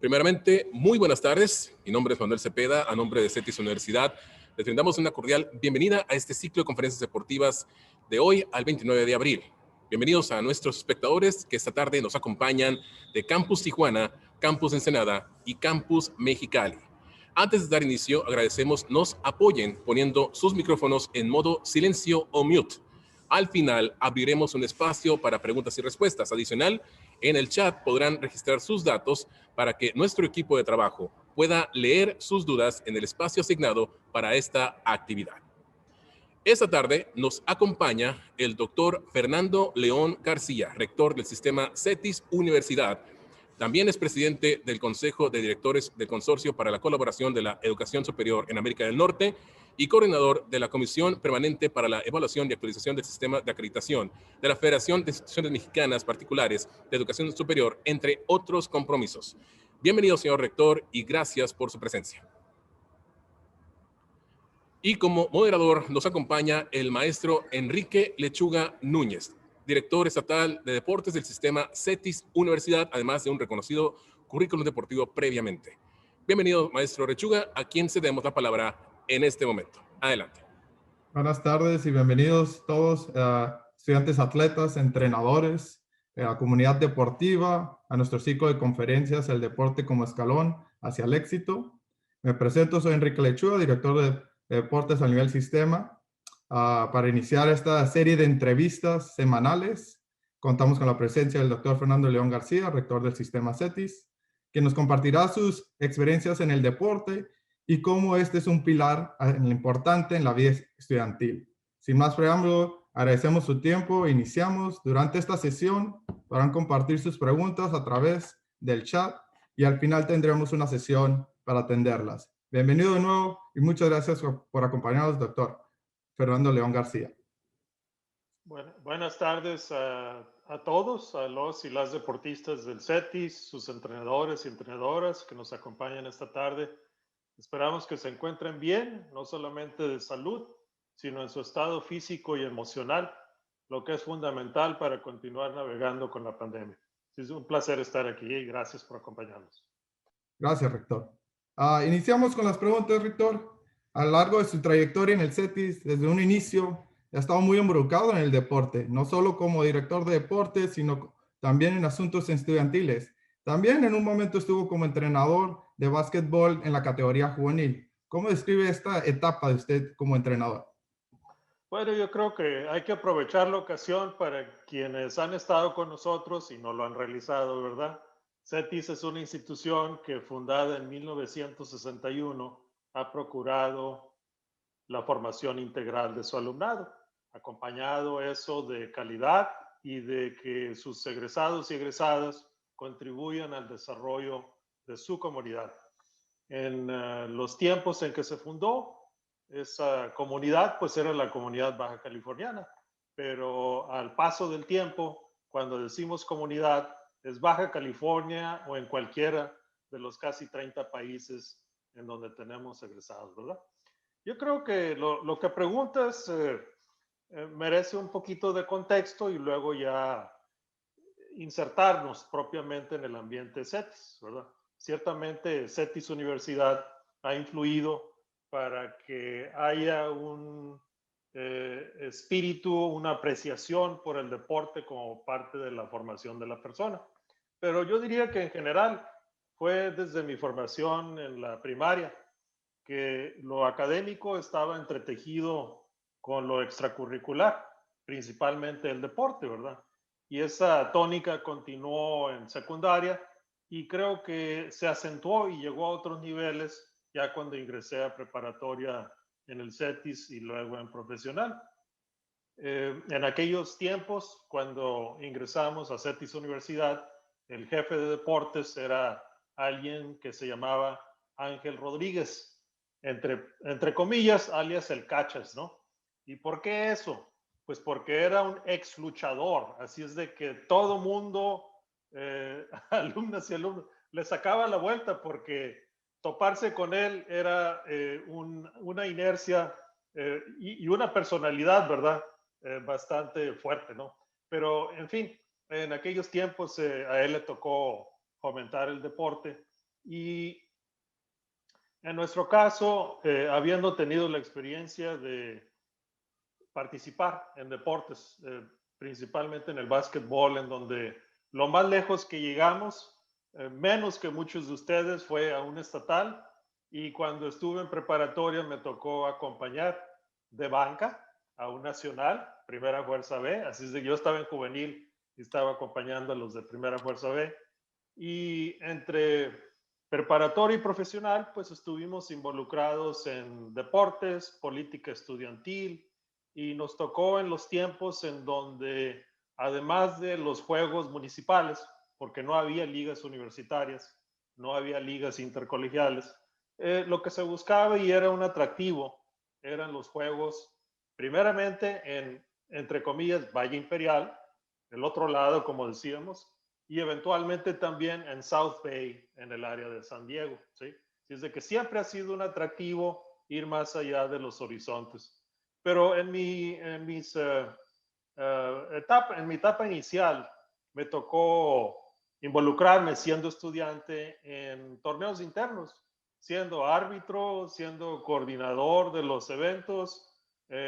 Primeramente, muy buenas tardes. Mi nombre es Manuel Cepeda, a nombre de CETIS Universidad. Les brindamos una cordial bienvenida a este ciclo de conferencias deportivas de hoy al 29 de abril. Bienvenidos a nuestros espectadores que esta tarde nos acompañan de Campus Tijuana, Campus Ensenada y Campus Mexicali. Antes de dar inicio, agradecemos nos apoyen poniendo sus micrófonos en modo silencio o mute. Al final, abriremos un espacio para preguntas y respuestas. Adicional, en el chat podrán registrar sus datos para que nuestro equipo de trabajo pueda leer sus dudas en el espacio asignado para esta actividad. Esta tarde nos acompaña el doctor Fernando León García, rector del sistema CETIS Universidad. También es presidente del Consejo de Directores del Consorcio para la Colaboración de la Educación Superior en América del Norte y coordinador de la Comisión Permanente para la Evaluación y Actualización del Sistema de Acreditación de la Federación de Instituciones Mexicanas Particulares de Educación Superior, entre otros compromisos. Bienvenido, señor rector, y gracias por su presencia. Y como moderador nos acompaña el maestro Enrique Lechuga Núñez, director estatal de deportes del sistema CETIS Universidad, además de un reconocido currículum deportivo previamente. Bienvenido, maestro Lechuga, a quien cedemos la palabra en este momento. Adelante. Buenas tardes y bienvenidos todos, estudiantes, atletas, entrenadores, a comunidad deportiva, a nuestro ciclo de conferencias, El Deporte como Escalón hacia el Éxito. Me presento, soy Enrique Lechuga, director de deportes a nivel sistema. Para iniciar esta serie de entrevistas semanales, contamos con la presencia del doctor Fernando León García, rector del sistema CETIS, que nos compartirá sus experiencias en el deporte y cómo este es un pilar importante en la vida estudiantil. Sin más preámbulo, agradecemos su tiempo. Iniciamos. Durante esta sesión podrán compartir sus preguntas a través del chat y al final tendremos una sesión para atenderlas. Bienvenido de nuevo y muchas gracias por acompañarnos, doctor Fernando León García. Bueno, buenas tardes a todos, a los y las deportistas del CETIS, sus entrenadores y entrenadoras que nos acompañan esta tarde. Esperamos que se encuentren bien, no solamente de salud, sino en su estado físico y emocional, lo que es fundamental para continuar navegando con la pandemia. Es un placer estar aquí y gracias por acompañarnos. Gracias, rector. Iniciamos con las preguntas, rector. A lo largo de su trayectoria en el CETIS, desde un inicio, ha estado muy involucrado en el deporte, no solo como director de deportes, sino también en asuntos estudiantiles. También en un momento estuvo como entrenador de básquetbol en la categoría juvenil. ¿Cómo describe esta etapa de usted como entrenador? Bueno, yo creo que hay que aprovechar la ocasión para quienes han estado con nosotros y no lo han realizado, ¿verdad? CETIS es una institución que fundada en 1961 ha procurado la formación integral de su alumnado, acompañado eso de calidad y de que sus egresados y egresadas contribuyan al desarrollo de su comunidad. En los tiempos en que se fundó, esa comunidad pues era la comunidad baja californiana, pero al paso del tiempo, cuando decimos comunidad, es Baja California o en cualquiera de los casi 30 países en donde tenemos egresados, ¿verdad? Yo creo que lo que preguntas merece un poquito de contexto y luego ya insertarnos propiamente en el ambiente CETIS, ¿verdad? Ciertamente CETIS Universidad ha influido para que haya un espíritu, una apreciación por el deporte como parte de la formación de la persona. Pero yo diría que en general fue desde mi formación en la primaria que lo académico estaba entretejido con lo extracurricular, principalmente el deporte, ¿verdad? Y esa tónica continuó en secundaria y creo que se acentuó y llegó a otros niveles ya cuando ingresé a preparatoria en el CETIS y luego en profesional. En aquellos tiempos, cuando ingresamos a CETIS Universidad, el jefe de deportes era alguien que se llamaba Ángel Rodríguez, entre comillas, alias el Cachas, ¿no? ¿Y por qué eso? Pues porque era un ex luchador, así es de que todo mundo, alumnas y alumnos, le sacaba la vuelta porque toparse con él era una inercia y una personalidad, ¿verdad? Bastante fuerte, ¿no? Pero, en fin, en aquellos tiempos a él le tocó fomentar el deporte Y en nuestro caso, habiendo tenido la experiencia de participar en deportes, principalmente en el básquetbol, en donde lo más lejos que llegamos, menos que muchos de ustedes, fue a un estatal, y cuando estuve en preparatoria me tocó acompañar de banca a un nacional, Primera Fuerza B, así es de que yo estaba en juvenil y estaba acompañando a los de Primera Fuerza B, y entre preparatoria y profesional, pues estuvimos involucrados en deportes, política estudiantil, y nos tocó en los tiempos en donde, además de los juegos municipales, porque no había ligas universitarias, no había ligas intercolegiales, lo que se buscaba y era un atractivo eran los juegos, primeramente en, entre comillas, Valle Imperial, el otro lado, como decíamos, y eventualmente también en South Bay, en el área de San Diego, ¿sí? Es de que siempre ha sido un atractivo ir más allá de los horizontes. Pero en mi etapa inicial me tocó involucrarme siendo estudiante en torneos internos, siendo árbitro, siendo coordinador de los eventos,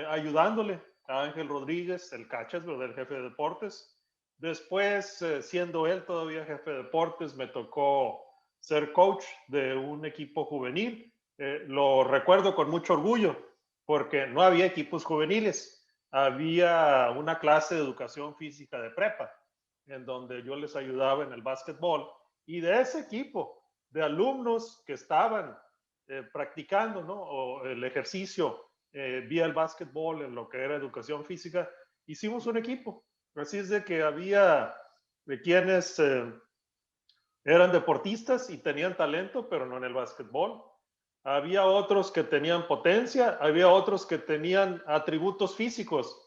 ayudándole a Ángel Rodríguez, el Cachas, el jefe de deportes. Después, siendo él todavía jefe de deportes, me tocó ser coach de un equipo juvenil. Lo recuerdo con mucho orgullo porque no había equipos juveniles. Había una clase de educación física de prepa en donde yo les ayudaba en el básquetbol, y de ese equipo de alumnos que estaban practicando, ¿no?, o el ejercicio vía el básquetbol en lo que era educación física, hicimos un equipo. Así es de que había de quienes eran deportistas y tenían talento, pero no en el básquetbol. Había otros que tenían potencia, había otros que tenían atributos físicos.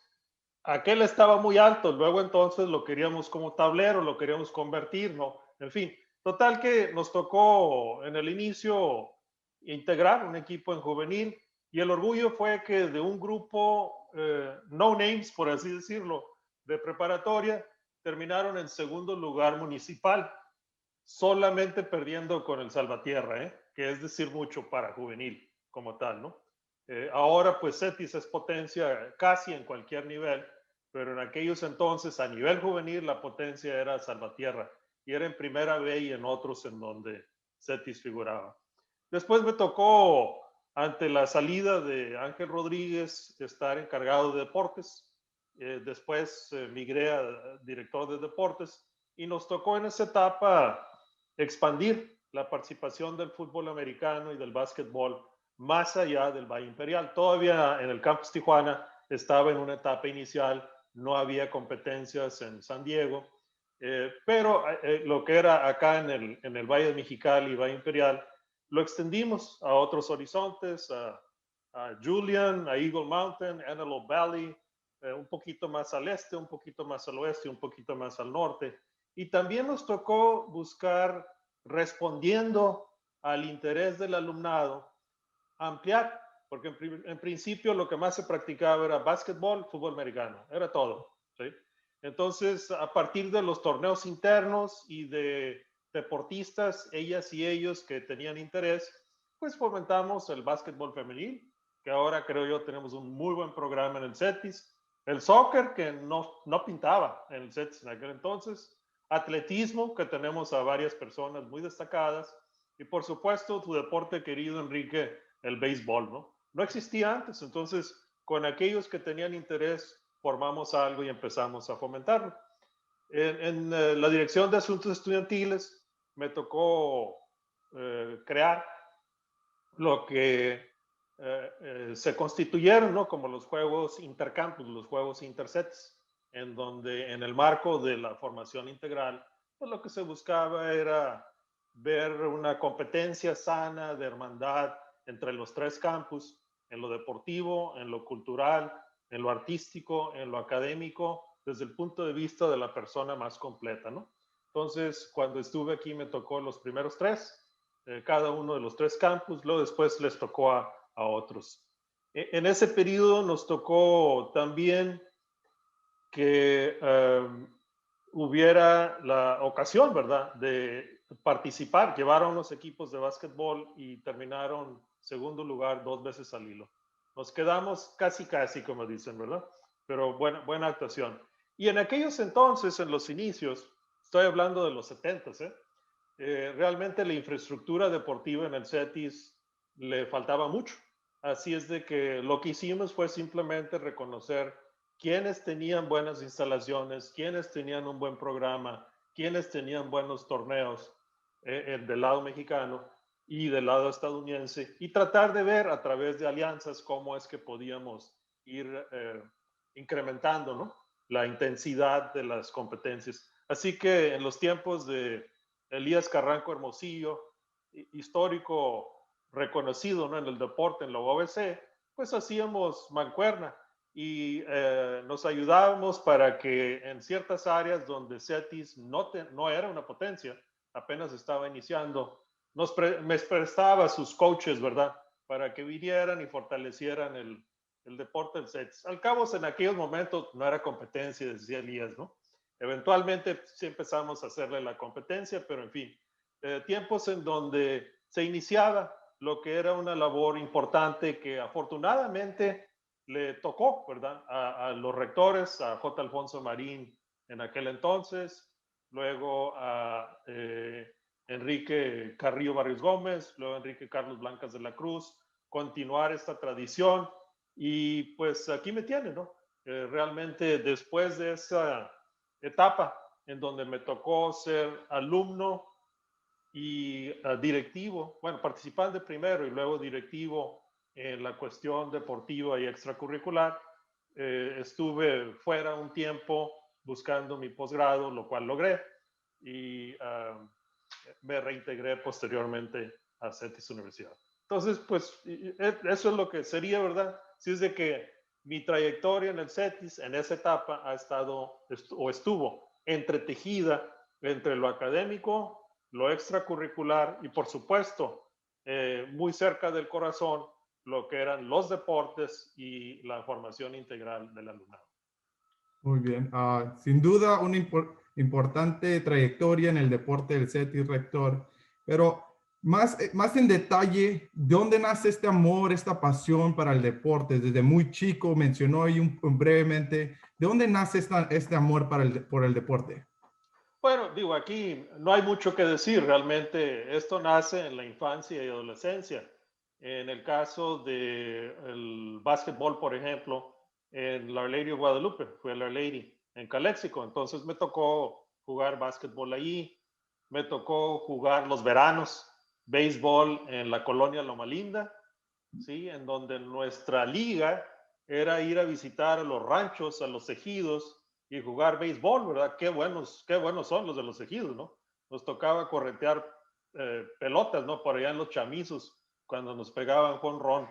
Aquel estaba muy alto, luego entonces lo queríamos como tablero, lo queríamos convertir, ¿no? En fin, total que nos tocó en el inicio integrar un equipo en juvenil, y el orgullo fue que de un grupo no names, por así decirlo, de preparatoria, terminaron en segundo lugar municipal, solamente perdiendo con el Salvatierra, que es decir mucho para juvenil como tal, ¿no? Ahora pues Cetis es potencia casi en cualquier nivel, pero en aquellos entonces a nivel juvenil la potencia era Salvatierra, y era en Primera B y en otros en donde Cetis figuraba. Después me tocó, ante la salida de Ángel Rodríguez, estar encargado de deportes. Después migré a director de deportes, y nos tocó en esa etapa expandir la participación del fútbol americano y del básquetbol más allá del Valle Imperial. Todavía en el campus Tijuana estaba en una etapa inicial, no había competencias en San Diego, pero lo que era acá en el Valle de Mexicali y Valle Imperial, lo extendimos a otros horizontes, a Julian, a Eagle Mountain, Antelope Valley, un poquito más al este, un poquito más al oeste, un poquito más al norte. Y también nos tocó buscar, respondiendo al interés del alumnado, ampliar, porque en principio lo que más se practicaba era básquetbol, fútbol americano, era todo, ¿sí? Entonces, a partir de los torneos internos y de deportistas, ellas y ellos que tenían interés, pues fomentamos el básquetbol femenil, que ahora creo yo tenemos un muy buen programa en el CETIS, el soccer, que no pintaba en el CETIS en aquel entonces, atletismo, que tenemos a varias personas muy destacadas, y por supuesto tu deporte querido, Enrique, el béisbol, ¿no? No existía antes, entonces con aquellos que tenían interés formamos algo y empezamos a fomentarlo. En la Dirección de Asuntos Estudiantiles me tocó crear lo que se constituyeron, ¿no?, como los juegos intercampus, los juegos intersets, en donde en el marco de la formación integral, pues lo que se buscaba era ver una competencia sana de hermandad entre los tres campus, en lo deportivo, en lo cultural, en lo artístico, en lo académico, desde el punto de vista de la persona más completa, ¿no? Entonces, cuando estuve aquí me tocó los primeros tres, cada uno de los tres campus, luego después les tocó a otros. En ese periodo nos tocó también que hubiera la ocasión, ¿verdad?, de participar, llevaron los equipos de básquetbol y terminaron segundo lugar 2 veces al hilo. Nos quedamos casi, como dicen, ¿verdad? Pero buena actuación. Y en aquellos entonces, en los inicios, estoy hablando de los 70s, realmente la infraestructura deportiva en el CETIS le faltaba mucho. Así es de que lo que hicimos fue simplemente reconocer quiénes tenían buenas instalaciones, quiénes tenían un buen programa, quiénes tenían buenos torneos del lado mexicano y del lado estadounidense, y tratar de ver a través de alianzas cómo es que podíamos ir incrementando, ¿no?, la intensidad de las competencias. Así que en los tiempos de Elías Carranco Hermosillo, histórico reconocido, ¿no?, en el deporte, en la OVC, pues hacíamos mancuerna y nos ayudábamos para que en ciertas áreas donde CETIS no era una potencia, apenas estaba iniciando, me prestaba sus coaches, ¿verdad?, para que vinieran y fortalecieran el deporte del CETIS. Al cabo, en aquellos momentos no era competencia, decía Elías, ¿no? Eventualmente sí empezamos a hacerle la competencia, pero en fin, tiempos en donde se iniciaba lo que era una labor importante que afortunadamente le tocó, ¿verdad?, a los rectores, a J. Alfonso Marín en aquel entonces, luego a Enrique Carrillo Barrios Gómez, luego a Enrique Carlos Blancas de la Cruz, continuar esta tradición, y pues aquí me tienen, ¿no? Realmente después de esa etapa en donde me tocó ser alumno y directivo, bueno, participante primero y luego directivo en la cuestión deportiva y extracurricular, estuve fuera un tiempo buscando mi posgrado, lo cual logré, y me reintegré posteriormente a CETIS Universidad. Entonces, pues eso es lo que sería, ¿verdad? Si es de que mi trayectoria en el CETIS en esa etapa ha estado o estuvo entretejida entre lo académico, lo extracurricular y, por supuesto, muy cerca del corazón, lo que eran los deportes y la formación integral del alumnado. Muy bien. Sin duda, una importante trayectoria en el deporte del CETIS, rector. Pero más en detalle, ¿de dónde nace este amor, esta pasión para el deporte? Desde muy chico, mencionó ahí brevemente, ¿de dónde nace este amor por el deporte? Bueno, digo, aquí no hay mucho que decir. Realmente esto nace en la infancia y adolescencia. En el caso del básquetbol, por ejemplo, en la Lady of Guadalupe, fue la Lady en Calexico. Entonces me tocó jugar básquetbol ahí, me tocó jugar los veranos, béisbol en la colonia Loma Linda, ¿sí?, en donde nuestra liga era ir a visitar a los ranchos, a los ejidos y jugar béisbol, ¿verdad? Qué buenos son los de los ejidos, ¿no? Nos tocaba corretear pelotas, ¿no?, por allá en los chamizos, cuando nos pegaban jonrón.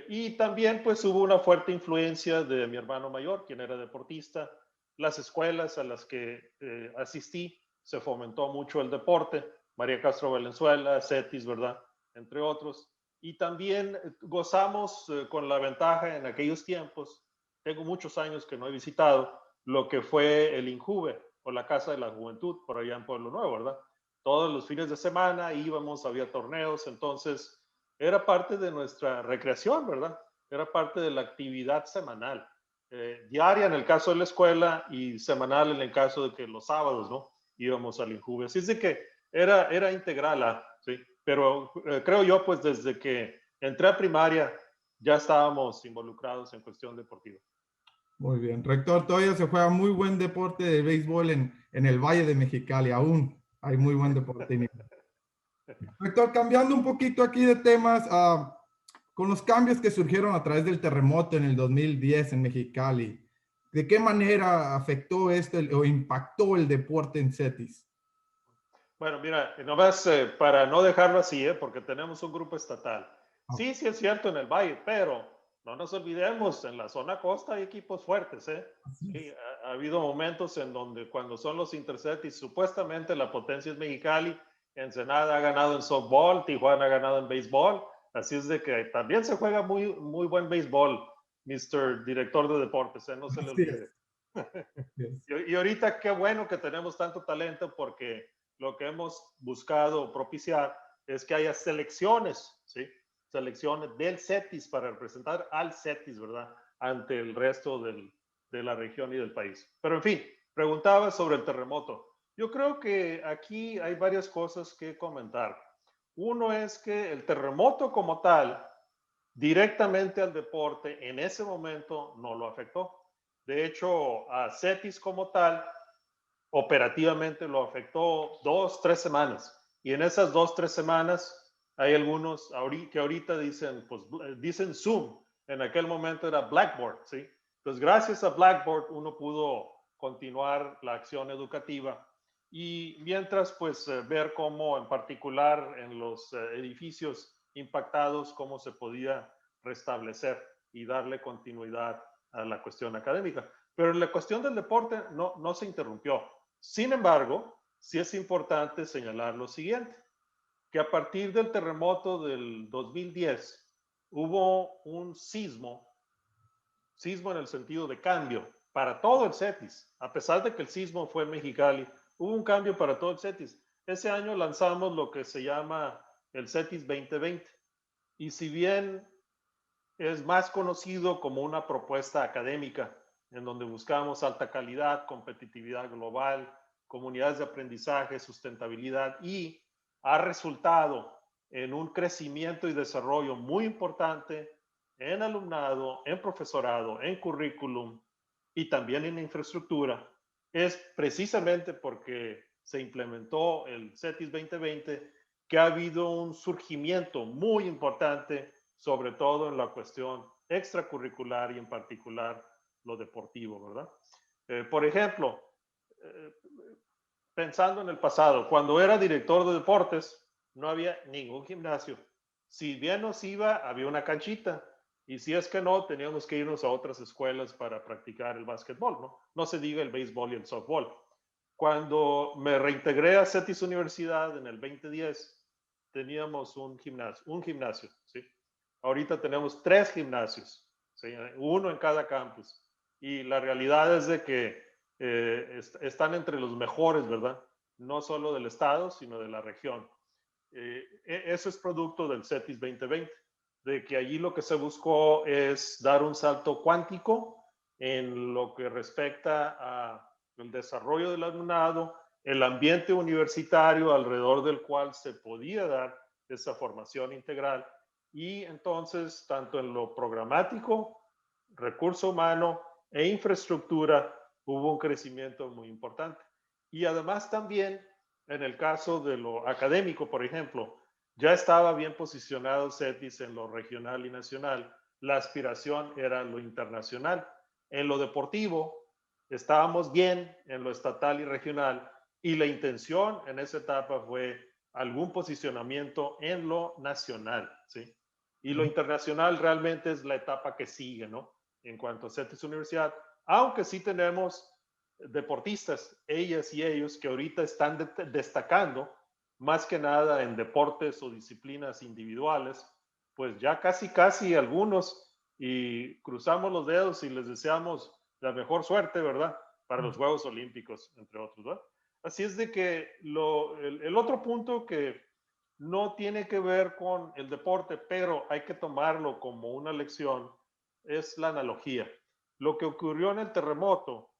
Y también pues hubo una fuerte influencia de mi hermano mayor, quien era deportista. Las escuelas a las que asistí se fomentó mucho el deporte, María Castro Valenzuela, CETIS, ¿verdad?, entre otros. Y también gozamos con la ventaja en aquellos tiempos, tengo muchos años que no he visitado, lo que fue el INJUVE o la Casa de la Juventud por allá en Pueblo Nuevo, ¿verdad? Todos los fines de semana íbamos, había torneos, entonces era parte de nuestra recreación, ¿verdad? Era parte de la actividad semanal, diaria en el caso de la escuela y semanal en el caso de que los sábados, ¿no?, íbamos al INJUVE. Así es de que era integral, ¿sí? Pero creo yo, pues desde que entré a primaria ya estábamos involucrados en cuestión deportiva. Muy bien. Rector, todavía se juega muy buen deporte de béisbol en el Valle de Mexicali. Aún hay muy buen deporte. Rector, cambiando un poquito aquí de temas, con los cambios que surgieron a través del terremoto en el 2010 en Mexicali, ¿de qué manera afectó esto o impactó el deporte en CETIS? Bueno, mira, nomás para no dejarlo así, porque tenemos un grupo estatal. Sí, sí es cierto en el Valle, pero no nos olvidemos, en la zona costa hay equipos fuertes, ¿eh? Sí, ha habido momentos en donde cuando son los Intercetis, supuestamente la potencia es Mexicali, Ensenada ha ganado en softball, Tijuana ha ganado en béisbol, así es de que también se juega muy, muy buen béisbol, Mr. Director de Deportes, no se le olvide. Y ahorita qué bueno que tenemos tanto talento porque lo que hemos buscado propiciar es que haya selecciones, ¿sí? Selecciones del CETIS para representar al CETIS, ¿verdad? Ante el resto de la región y del país. Pero en fin, preguntaba sobre el terremoto. Yo creo que aquí hay varias cosas que comentar. Uno es que el terremoto como tal, directamente al deporte, en ese momento no lo afectó. De hecho, a CETIS como tal, operativamente lo afectó 2, 3 semanas. Y en esas 2, 3 semanas hay algunos que ahorita dicen, pues dicen Zoom. En aquel momento era Blackboard, ¿sí? Entonces, gracias a Blackboard uno pudo continuar la acción educativa y mientras, pues, ver cómo en particular en los edificios impactados, cómo se podía restablecer y darle continuidad a la cuestión académica. Pero en la cuestión del deporte no se interrumpió. Sin embargo, sí es importante señalar lo siguiente, que a partir del terremoto del 2010 hubo un sismo en el sentido de cambio para todo el CETIS, a pesar de que el sismo fue en Mexicali, hubo un cambio para todo el CETIS. Ese año lanzamos lo que se llama el CETIS 2020 y si bien es más conocido como una propuesta académica en donde buscamos alta calidad, competitividad global, comunidades de aprendizaje, sustentabilidad y ha resultado en un crecimiento y desarrollo muy importante en alumnado, en profesorado, en currículum y también en infraestructura, es precisamente porque se implementó el CETIS 2020 que ha habido un surgimiento muy importante, sobre todo en la cuestión extracurricular y en particular lo deportivo, ¿verdad? Por ejemplo, eh, pensando en el pasado, cuando era director de deportes, no había ningún gimnasio. Si bien nos iba, había una canchita. Y si es que no, teníamos que irnos a otras escuelas para practicar el básquetbol, ¿no? No se diga el béisbol y el softball. Cuando me reintegré a CETIS Universidad en el 2010, teníamos un gimnasio, ¿sí? Ahorita tenemos 3 gimnasios, ¿sí? Uno en cada campus. Y la realidad es de que están entre los mejores, ¿verdad? No solo del estado, sino de la región. Eso es producto del CETIS 2020, de que allí lo que se buscó es dar un salto cuántico en lo que respecta al desarrollo del alumnado, el ambiente universitario alrededor del cual se podía dar esa formación integral y entonces tanto en lo programático, recurso humano e infraestructura hubo un crecimiento muy importante. Y además también en el caso de lo académico, por ejemplo, ya estaba bien posicionado CETIS en lo regional y nacional. La aspiración era lo internacional. En lo deportivo, estábamos bien en lo estatal y regional y la intención en esa etapa fue algún posicionamiento en lo nacional, ¿sí? Y lo internacional realmente es la etapa que sigue, ¿no? En cuanto a CETIS Universidad, aunque sí tenemos deportistas, ellas y ellos, que ahorita están destacando más que nada en deportes o disciplinas individuales, pues ya casi algunos y cruzamos los dedos y les deseamos la mejor suerte, ¿verdad? Para los Juegos Olímpicos, entre otros, ¿verdad? Así es de que el otro punto que no tiene que ver con el deporte, pero hay que tomarlo como una lección, es la analogía. Lo que ocurrió en el terremoto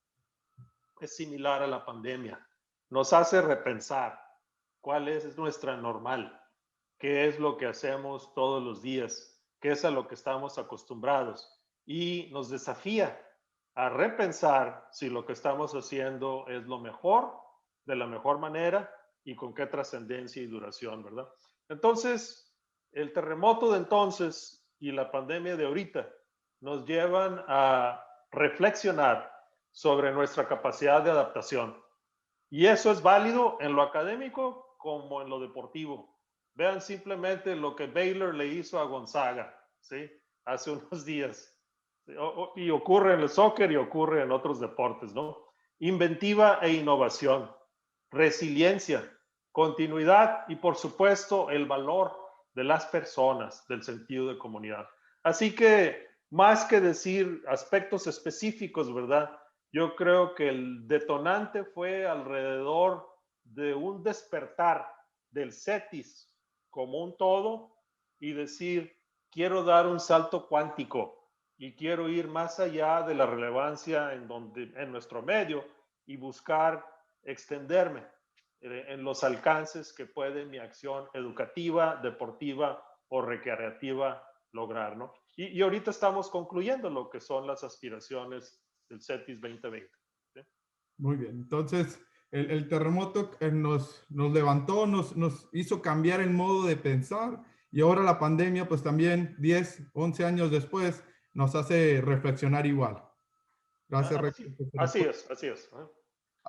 es similar a la pandemia. Nos hace repensar cuál es nuestra normal, qué es lo que hacemos todos los días, qué es a lo que estamos acostumbrados y nos desafía a repensar si lo que estamos haciendo es lo mejor, de la mejor manera y con qué trascendencia y duración, ¿verdad? Entonces, el terremoto de entonces y la pandemia de ahorita nos llevan a reflexionar sobre nuestra capacidad de adaptación. Y eso es válido en lo académico como en lo deportivo. Vean simplemente lo que Baylor le hizo a Gonzaga, ¿sí? Hace unos días. Y ocurre en el soccer y ocurre en otros deportes, ¿no? Inventiva e innovación, resiliencia, continuidad y, por supuesto, el valor de las personas, del sentido de comunidad. Así que, más que decir aspectos específicos, ¿verdad? Yo creo que el detonante fue alrededor de un despertar del CETIS como un todo y decir, quiero dar un salto cuántico y quiero ir más allá de la relevancia en nuestro medio y buscar extenderme en los alcances que puede mi acción educativa, deportiva o recreativa lograr, ¿no? Y ahorita estamos concluyendo lo que son las aspiraciones del CETIS 2020. ¿Sí? Muy bien, entonces el terremoto nos levantó, nos hizo cambiar el modo de pensar y ahora la pandemia pues también 10, 11 años después nos hace reflexionar igual. Gracias, Rector. Así es, así es.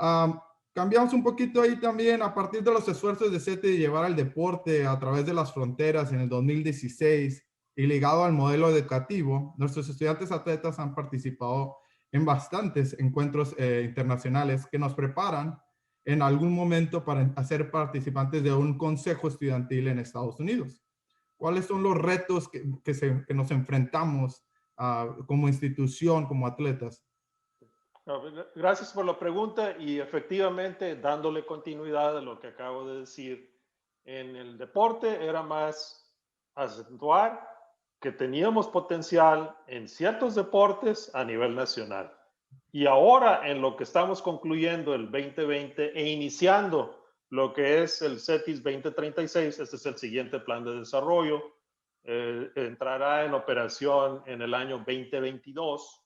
Um, Cambiamos un poquito ahí también a partir de los esfuerzos de CETI de llevar el deporte a través de las fronteras en el 2016 y ligado al modelo educativo, nuestros estudiantes atletas han participado en bastantes encuentros internacionales que nos preparan en algún momento para ser participantes de un consejo estudiantil en Estados Unidos. ¿Cuáles son los retos que nos enfrentamos como institución, como atletas? Gracias por la pregunta y efectivamente dándole continuidad a lo que acabo de decir, en el deporte era más acentuar que teníamos potencial en ciertos deportes a nivel nacional. Y ahora en lo que estamos concluyendo el 2020 e iniciando lo que es el CETIS 2036, este es el siguiente plan de desarrollo, entrará en operación en el año 2022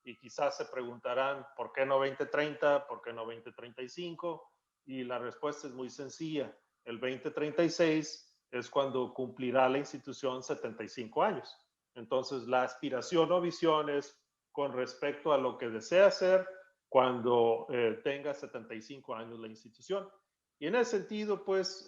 y quizás se preguntarán, ¿por qué no 2030? ¿Por qué no 2035? Y la respuesta es muy sencilla. El 2036 es cuando cumplirá la institución 75 años. Entonces, la aspiración o visión es con respecto a lo que desea hacer cuando tenga 75 años la institución. Y en ese sentido, pues,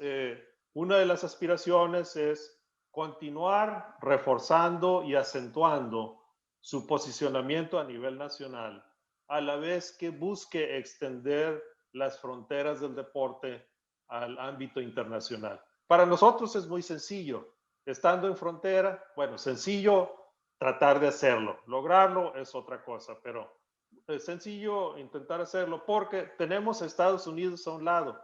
una de las aspiraciones es continuar reforzando y acentuando su posicionamiento a nivel nacional, a la vez que busque extender las fronteras del deporte al ámbito internacional. Para nosotros es muy sencillo. Estando en frontera, bueno, sencillo tratar de hacerlo. Lograrlo es otra cosa, pero es sencillo intentar hacerlo porque tenemos a Estados Unidos a un lado.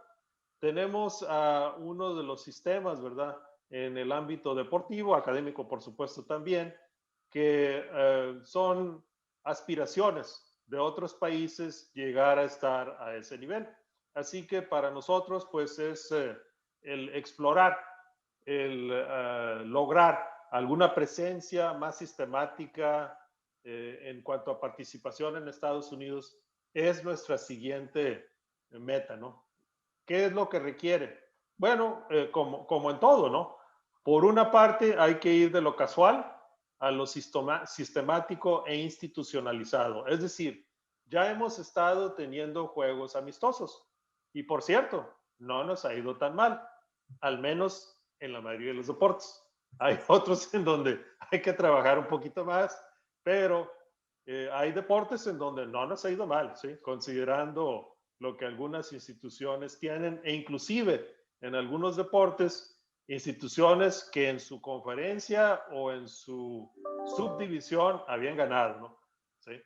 Tenemos a uno de los sistemas, ¿verdad? En el ámbito deportivo, académico, por supuesto, también, que son aspiraciones de otros países llegar a estar a ese nivel. Así que para nosotros, pues es el explorar, el lograr alguna presencia más sistemática en cuanto a participación en Estados Unidos es nuestra siguiente meta, ¿no? ¿Qué es lo que requiere? Bueno, como en todo, ¿no? Por una parte, hay que ir de lo casual a lo sistemático e institucionalizado. Es decir, ya hemos estado teniendo juegos amistosos. Y por cierto, no nos ha ido tan mal, al menos en la mayoría de los deportes. Hay otros en donde hay que trabajar un poquito más, pero hay deportes en donde no nos ha ido mal, ¿sí? Considerando lo que algunas instituciones tienen e inclusive en algunos deportes, instituciones que en su conferencia o en su subdivisión habían ganado, ¿no? ¿Sí?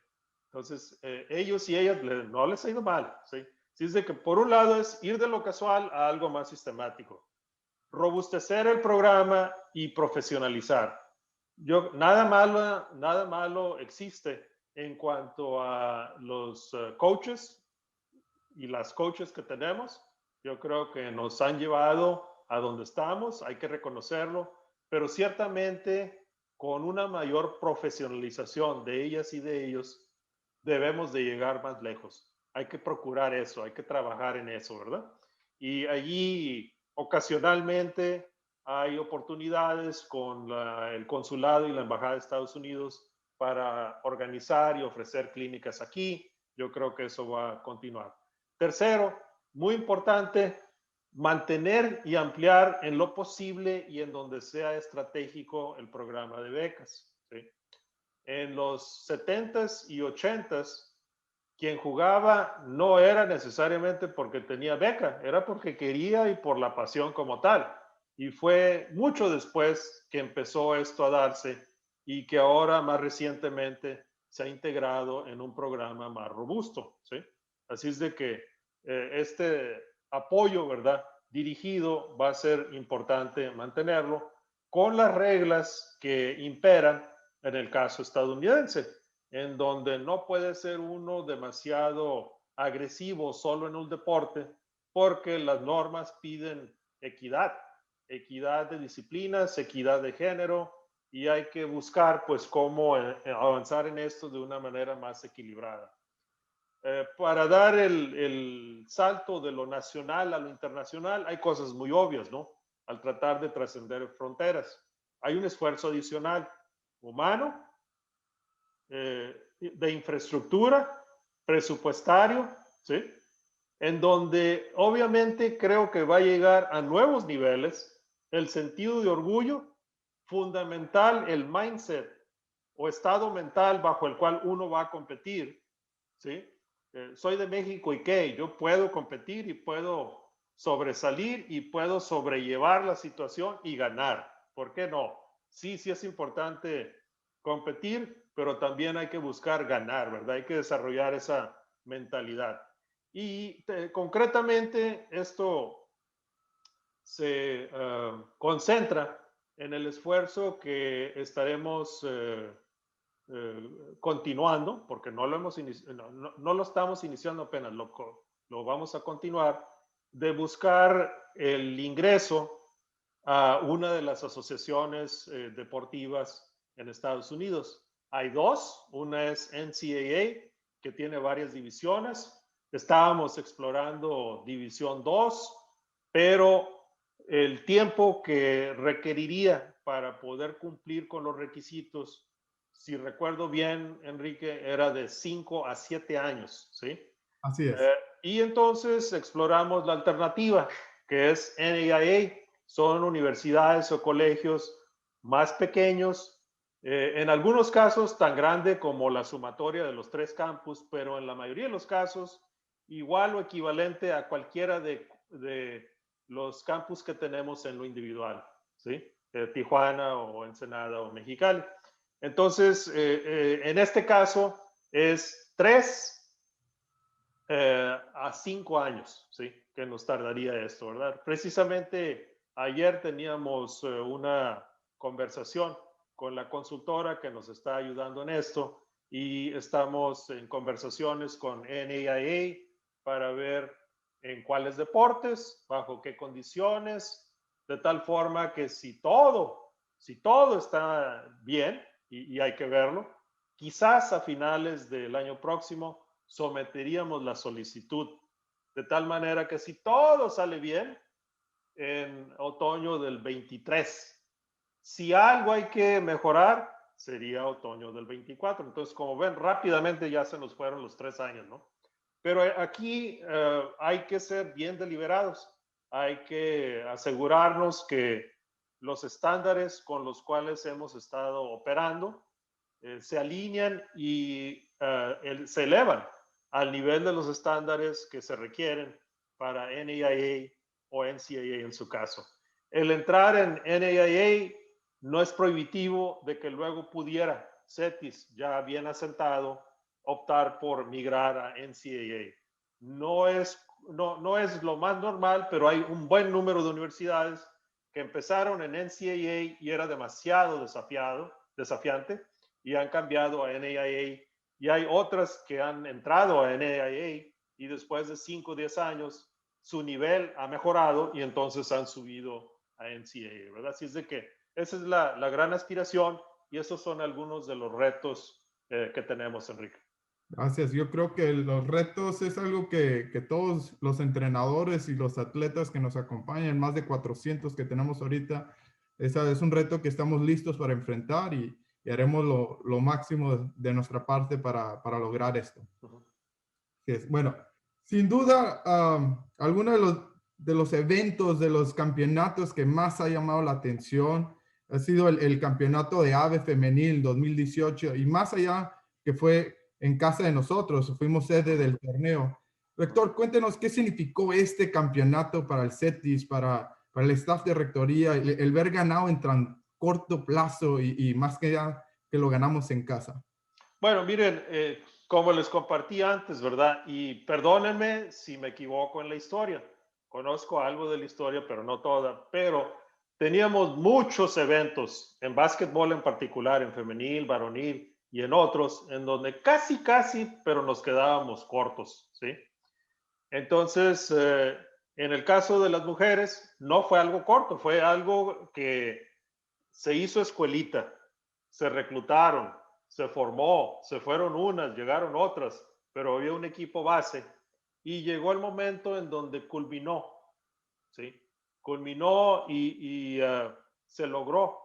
Entonces, ellos y ellas no les ha ido mal, ¿sí? Así es de que por un lado es ir de lo casual a algo más sistemático, robustecer el programa y profesionalizar. Nada malo existe en cuanto a los coaches y las coaches que tenemos. Yo creo que nos han llevado a donde estamos, hay que reconocerlo, pero ciertamente con una mayor profesionalización de ellas y de ellos, debemos de llegar más lejos. Hay que procurar eso, hay que trabajar en eso, ¿verdad? Y allí ocasionalmente hay oportunidades con el consulado y la embajada de Estados Unidos para organizar y ofrecer clínicas aquí. Yo creo que eso va a continuar. Tercero, muy importante, mantener y ampliar en lo posible y en donde sea estratégico el programa de becas. ¿Sí? En los 70s y 80s, quien jugaba no era necesariamente porque tenía beca, era porque quería y por la pasión como tal. Y fue mucho después que empezó esto a darse y que ahora más recientemente se ha integrado en un programa más robusto. ¿Sí? Así es de que este apoyo, ¿verdad?, dirigido, va a ser importante mantenerlo con las reglas que imperan en el caso estadounidense, en donde no puede ser uno demasiado agresivo solo en un deporte, porque las normas piden equidad, equidad de disciplinas, equidad de género, y hay que buscar pues cómo avanzar en esto de una manera más equilibrada. Para dar el salto de lo nacional a lo internacional, hay cosas muy obvias, ¿no? Al tratar de trascender fronteras. Hay un esfuerzo adicional humano, de infraestructura, presupuestario, ¿sí? En donde obviamente creo que va a llegar a nuevos niveles el sentido de orgullo, fundamental el mindset o estado mental bajo el cual uno va a competir, ¿sí? Soy de México y qué, yo puedo competir y puedo sobresalir y puedo sobrellevar la situación y ganar. ¿Por qué no? Sí, sí es importante competir, pero también hay que buscar ganar, ¿verdad? Hay que desarrollar esa mentalidad. Y concretamente esto se concentra en el esfuerzo que estaremos continuando, porque no lo, no lo estamos iniciando apenas, lo vamos a continuar, de buscar el ingreso a una de las asociaciones deportivas en Estados Unidos. Hay dos, una es NCAA, que tiene varias divisiones. Estábamos explorando División 2, pero el tiempo que requeriría para poder cumplir con los requisitos, si recuerdo bien, Enrique, era de 5 a 7 años, ¿sí? Así es. Y entonces exploramos la alternativa, que es NAIA. Son universidades o colegios más pequeños, en algunos casos tan grande como la sumatoria de los 3 campus, pero en la mayoría de los casos igual o equivalente a cualquiera de los campus que tenemos en lo individual, ¿sí? Tijuana o Ensenada o Mexicali. Entonces, en este caso es 3 a 5 años, ¿sí? Que nos tardaría esto, ¿verdad? Precisamente ayer teníamos una conversación con la consultora que nos está ayudando en esto y estamos en conversaciones con NAIA para ver en cuáles deportes, bajo qué condiciones, de tal forma que si todo está bien, y hay que verlo, quizás a finales del año próximo someteríamos la solicitud, de tal manera que si todo sale bien, en otoño del 23. Si algo hay que mejorar, sería otoño del 24. Entonces, como ven, rápidamente ya se nos fueron los 3 años, ¿no? Pero aquí hay que ser bien deliberados. Hay que asegurarnos que los estándares con los cuales hemos estado operando se alinean y se elevan al nivel de los estándares que se requieren para NAIA o NCAA en su caso. El entrar en NAIA no es prohibitivo de que luego pudiera CETIS, ya bien asentado, optar por migrar a NCAA. No es lo más normal, pero hay un buen número de universidades que empezaron en NCAA y era demasiado desafiante y han cambiado a NAIA. Y hay otras que han entrado a NAIA y después de 5 o 10 años su nivel ha mejorado y entonces han subido a NCAA, ¿verdad? Así es de que esa es la gran aspiración y esos son algunos de los retos que tenemos, Enrique. Gracias. Yo creo que los retos es algo que todos los entrenadores y los atletas que nos acompañan, más de 400 que tenemos ahorita, esa es un reto que estamos listos para enfrentar y haremos lo máximo de nuestra parte para lograr esto. Bueno, sin duda, alguno de los eventos, de los campeonatos que más ha llamado la atención ha sido el campeonato de AVE femenil 2018 y más allá que fue en casa de nosotros, fuimos sede del torneo. Rector, cuéntenos qué significó este campeonato para el CETIS, para el staff de rectoría, el ver ganado en tan corto plazo y más que ya que lo ganamos en casa. Bueno, miren, como les compartí antes, ¿verdad? Y perdónenme si me equivoco en la historia, conozco algo de la historia, pero no toda, pero teníamos muchos eventos, en básquetbol en particular, en femenil, varonil y en otros, en donde casi, pero nos quedábamos cortos, ¿sí? Entonces, en el caso de las mujeres, no fue algo corto, fue algo que se hizo escuelita, se reclutaron, se formó, se fueron unas, llegaron otras, pero había un equipo base y llegó el momento en donde culminó, ¿sí? Culminó y se logró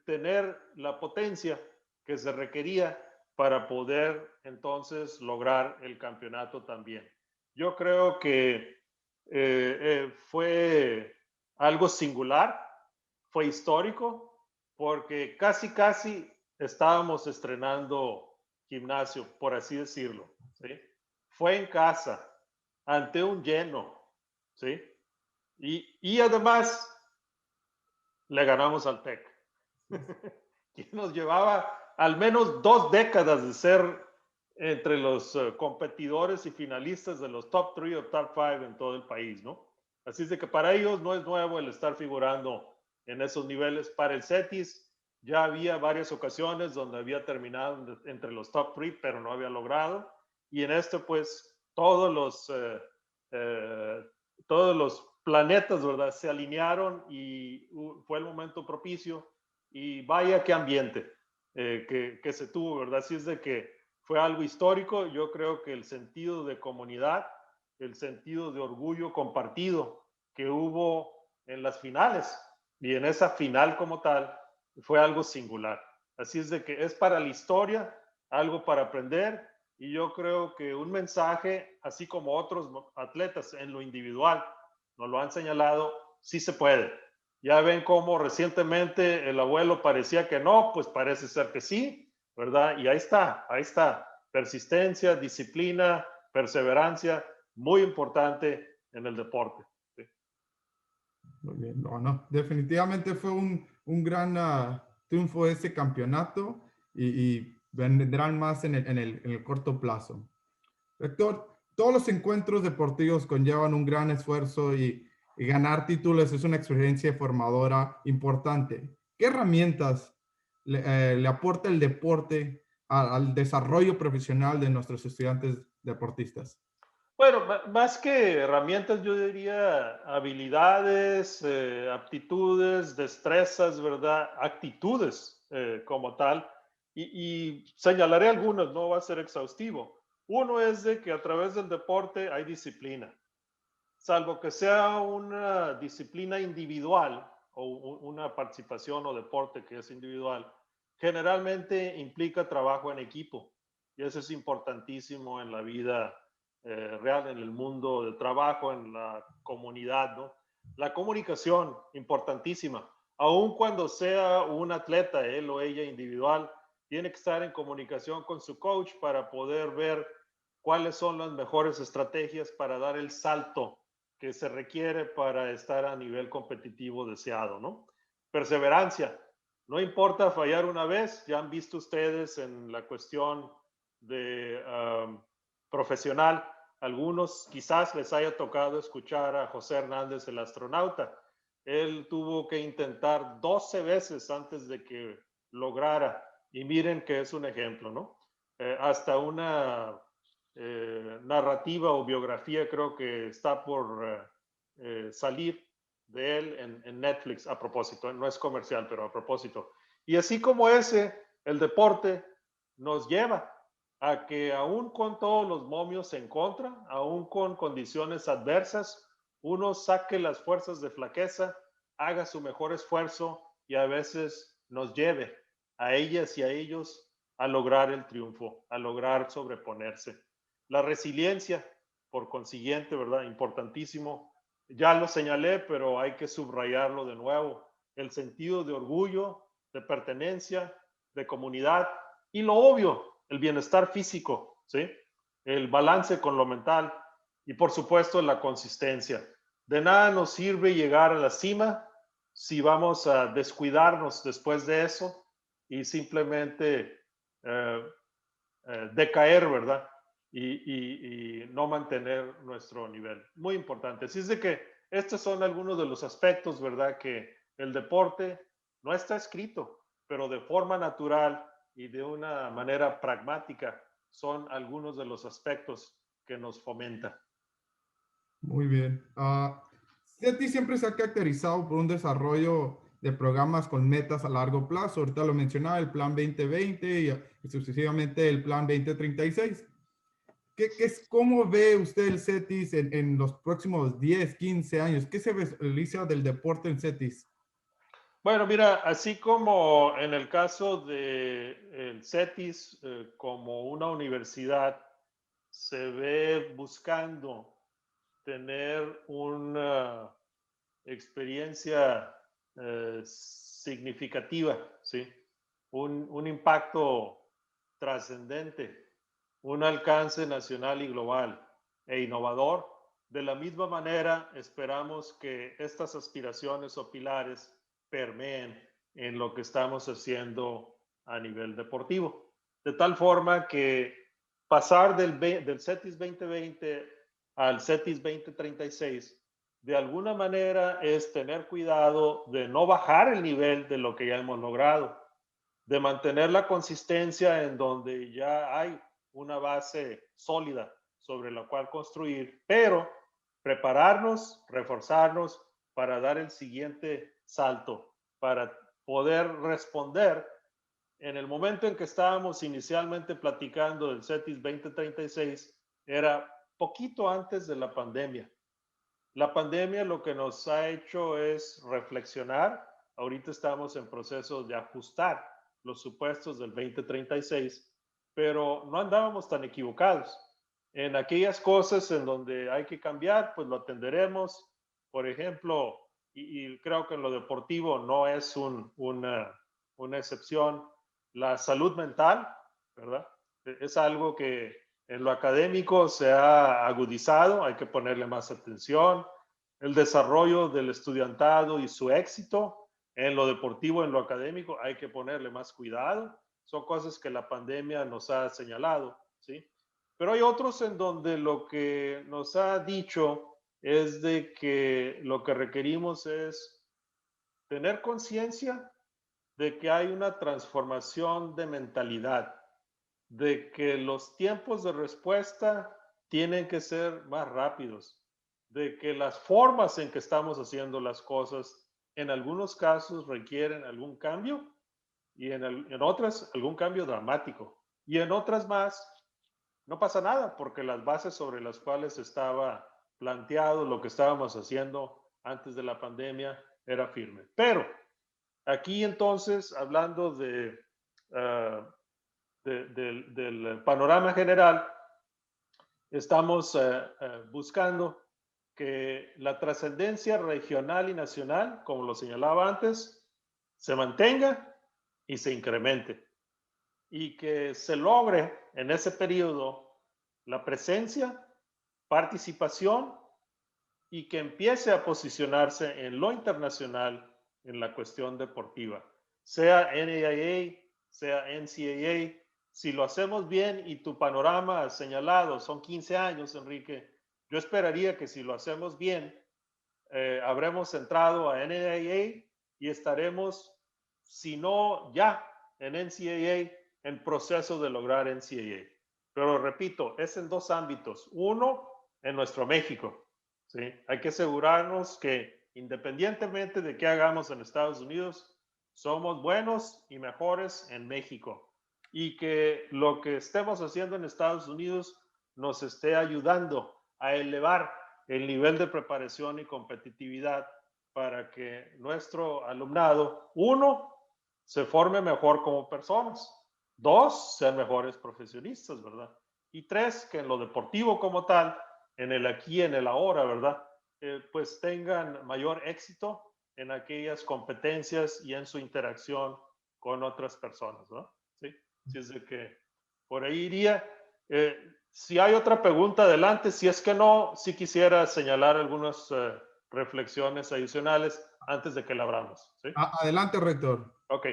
tener la potencia que se requería para poder entonces lograr el campeonato también. Yo creo que fue algo singular, fue histórico, porque casi estábamos estrenando gimnasio, por así decirlo, ¿sí? Fue en casa, ante un lleno, ¿sí? Y además le ganamos al TEC, que nos llevaba al menos 2 décadas de ser entre los competidores y finalistas de los top 3 o top 5 en todo el país, ¿no? Así es de que para ellos no es nuevo el estar figurando en esos niveles. Para el CETIS ya había varias ocasiones donde había terminado entre los top 3, pero no había logrado. Y en este, pues, todos los planetas, ¿verdad? Se alinearon y fue el momento propicio. Y vaya qué ambiente que se tuvo, ¿verdad? Así es de que fue algo histórico. Yo creo que el sentido de comunidad, el sentido de orgullo compartido que hubo en las finales y en esa final como tal, fue algo singular. Así es de que es para la historia, algo para aprender, y yo creo que un mensaje, así como otros atletas en lo individual nos lo han señalado, sí se puede. Ya ven cómo recientemente el abuelo parecía que no, pues parece ser que sí, ¿verdad? Y ahí está. Persistencia, disciplina, perseverancia, muy importante en el deporte. ¿Sí? Muy bien, no, definitivamente fue un gran triunfo ese campeonato y vendrán más en el corto plazo. Héctor, todos los encuentros deportivos conllevan un gran esfuerzo y ganar títulos es una experiencia formadora importante. ¿Qué herramientas le aporta el deporte al desarrollo profesional de nuestros estudiantes deportistas? Bueno, más que herramientas, yo diría habilidades, aptitudes, destrezas, ¿verdad? Actitudes como tal. Y señalaré algunas, no va a ser exhaustivo. Uno es de que a través del deporte hay disciplina. Salvo que sea una disciplina individual o una participación o deporte que es individual, generalmente implica trabajo en equipo. Y eso es importantísimo en la vida real, en el mundo del trabajo, en la comunidad, ¿no? La comunicación, importantísima. Aun cuando sea un atleta, él o ella individual, tiene que estar en comunicación con su coach para poder ver cuáles son las mejores estrategias para dar el salto que se requiere para estar a nivel competitivo deseado, ¿no? Perseverancia. No importa fallar una vez, ya han visto ustedes en la cuestión de profesional, algunos quizás les haya tocado escuchar a José Hernández, el astronauta. Él tuvo que intentar 12 veces antes de que lograra, y miren que es un ejemplo, ¿no? Hasta una narrativa o biografía creo que está por salir de él en Netflix a propósito, no es comercial, pero a propósito. Y así como ese, el deporte nos lleva a que aún con todos los momios en contra, aún con condiciones adversas, uno saque las fuerzas de flaqueza, haga su mejor esfuerzo y a veces nos lleve a ellas y a ellos a lograr el triunfo, a lograr sobreponerse. La resiliencia, por consiguiente, ¿verdad? Importantísimo. Ya lo señalé, pero hay que subrayarlo de nuevo. El sentido de orgullo, de pertenencia, de comunidad y lo obvio, el bienestar físico, ¿sí? El balance con lo mental y por supuesto la consistencia. De nada nos sirve llegar a la cima si vamos a descuidarnos después de eso y simplemente decaer, ¿verdad? y no mantener nuestro nivel. Muy importante. Así es de que estos son algunos de los aspectos, ¿verdad? Que el deporte no está escrito, pero de forma natural y de una manera pragmática son algunos de los aspectos que nos fomenta. Muy bien. CETI siempre se ha caracterizado por un desarrollo de programas con metas a largo plazo. Ahorita lo mencionaba, el Plan 2020 y sucesivamente el Plan 2036. ¿Cómo ve usted el CETIS en los próximos 10, 15 años? ¿Qué se visualiza del deporte en CETIS? Bueno, mira, así como en el caso del CETIS, como una universidad, se ve buscando tener una experiencia significativa, ¿sí? Un impacto trascendente, un alcance nacional y global e innovador. De la misma manera, esperamos que estas aspiraciones o pilares permeen en lo que estamos haciendo a nivel deportivo. De tal forma que pasar del CETIS 2020 al CETIS 2036, de alguna manera es tener cuidado de no bajar el nivel de lo que ya hemos logrado, de mantener la consistencia en donde ya hay una base sólida sobre la cual construir, pero prepararnos, reforzarnos para dar el siguiente salto, para poder responder en el momento en que estábamos inicialmente platicando del CETIS 2036, era poquito antes de la pandemia. La pandemia lo que nos ha hecho es reflexionar. Ahorita estamos en proceso de ajustar los supuestos del 2036, pero no andábamos tan equivocados. En aquellas cosas en donde hay que cambiar, pues lo atenderemos. Por ejemplo, y creo que en lo deportivo no es una excepción, la salud mental, ¿verdad? Es algo que en lo académico se ha agudizado, hay que ponerle más atención. El desarrollo del estudiantado y su éxito en lo deportivo, en lo académico, hay que ponerle más cuidado. Son cosas que la pandemia nos ha señalado, ¿sí? Pero hay otros en donde lo que nos ha dicho es de que lo que requerimos es tener conciencia de que hay una transformación de mentalidad, de que los tiempos de respuesta tienen que ser más rápidos, de que las formas en que estamos haciendo las cosas en algunos casos requieren algún cambio y en otras algún cambio dramático y en otras más no pasa nada porque las bases sobre las cuales estaba planteado lo que estábamos haciendo antes de la pandemia era firme. Pero aquí entonces, hablando del panorama general, estamos buscando que la trascendencia regional y nacional, como lo señalaba antes, se mantenga y se incremente. Y que se logre en ese periodo la presencia, participación y que empiece a posicionarse en lo internacional en la cuestión deportiva, sea NAIA, sea NCAA. Si lo hacemos bien y tu panorama señalado son 15 años, Enrique, yo esperaría que si lo hacemos bien, habremos entrado a NAIA y estaremos, si no ya en NCAA, en proceso de lograr NCAA. Pero repito, es en dos ámbitos. Uno, en nuestro México. ¿Sí? Hay que asegurarnos que independientemente de qué hagamos en Estados Unidos, somos buenos y mejores en México. Y que lo que estemos haciendo en Estados Unidos nos esté ayudando a elevar el nivel de preparación y competitividad para que nuestro alumnado, uno, se forme mejor como personas, dos, sean mejores profesionistas, ¿verdad? Y tres, que en lo deportivo como tal, en el aquí, en el ahora, ¿verdad? Pues tengan mayor éxito en aquellas competencias y en su interacción con otras personas, ¿no? Sí, así es de que por ahí iría. Si hay otra pregunta, adelante. Si es que no, sí quisiera señalar algunas reflexiones adicionales antes de que la abramos. ¿Sí? Adelante, rector. Ok.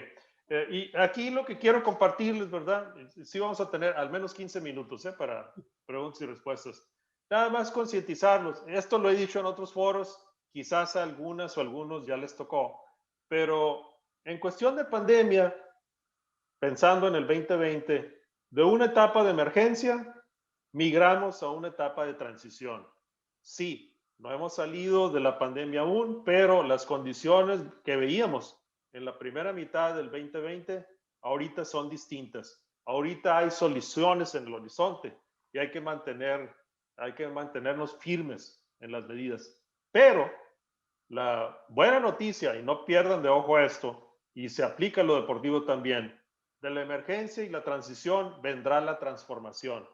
Y aquí lo que quiero compartirles, ¿verdad? Sí vamos a tener al menos 15 minutos para preguntas y respuestas. Nada más concientizarlos. Esto lo he dicho en otros foros, quizás a algunas o algunos ya les tocó, pero en cuestión de pandemia, pensando en el 2020, de una etapa de emergencia, migramos a una etapa de transición. Sí, no hemos salido de la pandemia aún, pero las condiciones que veíamos en la primera mitad del 2020 ahorita son distintas. Ahorita hay soluciones en el horizonte y hay que mantenernos firmes en las medidas. Pero la buena noticia, y no pierdan de ojo esto, y se aplica a lo deportivo también, de la emergencia y la transición vendrá la transformación.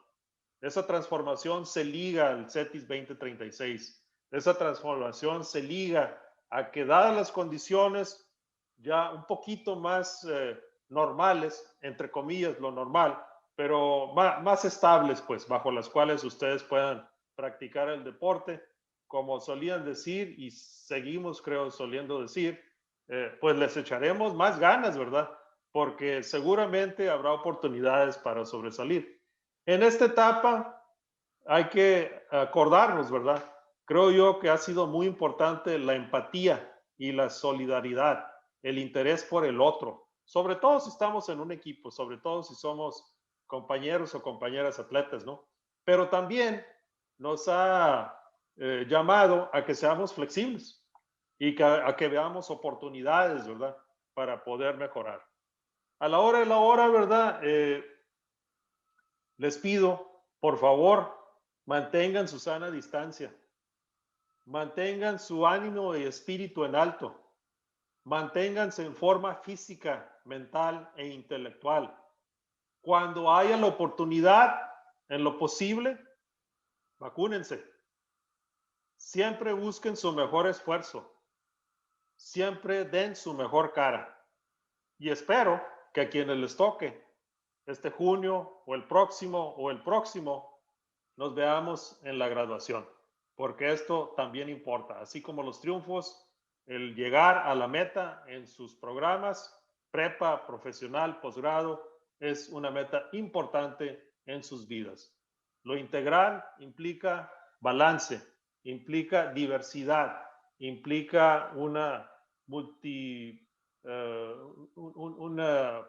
Esa transformación se liga al CETIS 2036. Esa transformación se liga a que, dadas las condiciones ya un poquito más normales, entre comillas, lo normal, pero más estables, pues, bajo las cuales ustedes puedan practicar el deporte, como solían decir y seguimos, creo, soliendo decir, pues les echaremos más ganas, ¿verdad? Porque seguramente habrá oportunidades para sobresalir. En esta etapa hay que acordarnos, ¿verdad? Creo yo que ha sido muy importante la empatía y la solidaridad, el interés por el otro, sobre todo si estamos en un equipo, sobre todo si somos compañeros o compañeras atletas, ¿no? Pero también nos ha llamado a que seamos flexibles y a que veamos oportunidades, ¿verdad? Para poder mejorar. A la hora de la hora, ¿verdad? Les pido, por favor, mantengan su sana distancia, mantengan su ánimo y espíritu en alto, manténganse en forma física, mental e intelectual. Cuando haya la oportunidad, en lo posible, vacúnense. Siempre busquen su mejor esfuerzo. Siempre den su mejor cara. Y espero que a quienes les toque este junio o el próximo, nos veamos en la graduación, porque esto también importa, así como los triunfos, el llegar a la meta en sus programas, prepa, profesional, posgrado, es una meta importante en sus vidas. Lo integral implica balance, implica diversidad, implica una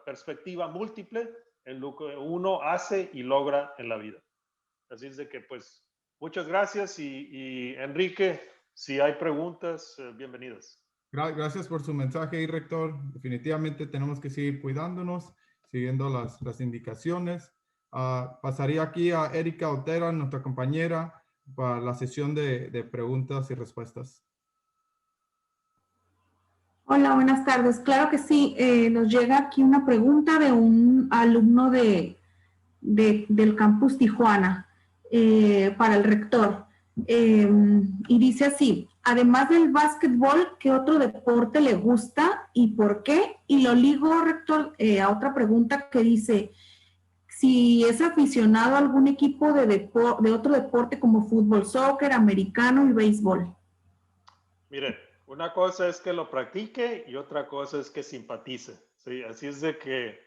perspectiva múltiple en lo que uno hace y logra en la vida. Así es de que, pues, muchas gracias y Enrique, si hay preguntas, bienvenidas. Gracias por su mensaje, rector. Definitivamente tenemos que seguir cuidándonos, siguiendo las indicaciones. Pasaría aquí a Erika Otera, nuestra compañera, para la sesión de preguntas y respuestas. Hola, buenas tardes. Claro que sí, nos llega aquí una pregunta de un alumno del campus Tijuana para el rector. Y dice así, además del básquetbol, ¿qué otro deporte le gusta y por qué? Y lo ligo, rector, a otra pregunta que dice, si es aficionado a algún equipo de otro deporte como fútbol, soccer, americano y béisbol. Mire, una cosa es que lo practique y otra cosa es que simpatice. ¿Sí? Así es de que